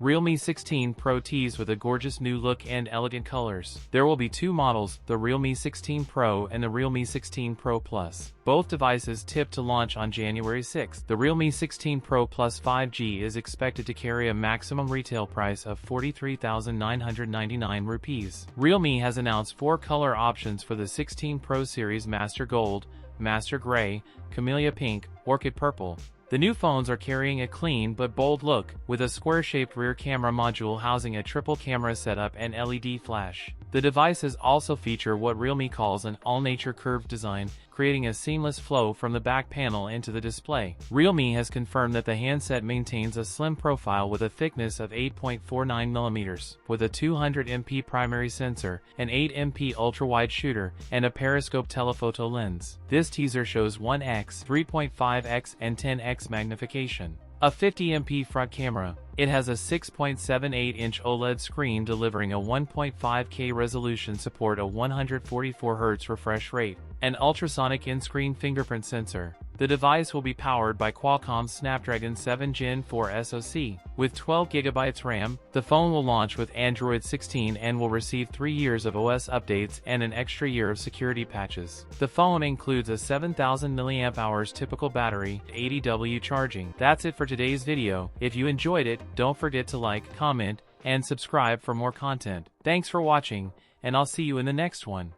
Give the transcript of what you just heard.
Realme 16 Pro teased with a gorgeous new look and elegant colors. There will be two models, the Realme 16 Pro and the Realme 16 Pro Plus. Both devices tipped to launch on January 6. The Realme 16 Pro Plus 5G is expected to carry a maximum retail price of 43,999 rupees. Realme has announced 4 color options for the 16 Pro series: Master Gold, Master Gray, Camellia Pink, Orchid Purple. The new phones are carrying a clean but bold look, with a square-shaped rear camera module housing a triple camera setup and LED flash. The devices also feature what Realme calls an all-nature curved design, creating a seamless flow from the back panel into the display. Realme has confirmed that the handset maintains a slim profile with a thickness of 8.49mm, with a 200MP primary sensor, an 8MP ultra-wide shooter, and a periscope telephoto lens. This teaser shows 1x, 3.5x, and 10x magnification. A 50MP front camera. It has a 6.78-inch OLED screen delivering a 1.5K resolution, support a 144Hz refresh rate, an ultrasonic in-screen fingerprint sensor. The device will be powered by Qualcomm's Snapdragon 7 Gen 4 SoC. With 12GB RAM, the phone will launch with Android 16 and will receive 3 years of OS updates and an extra year of security patches. The phone includes a 7,000 mAh typical battery, 80W charging. That's it for today's video. If you enjoyed it, don't forget to like, comment, and subscribe for more content. Thanks for watching, and I'll see you in the next one.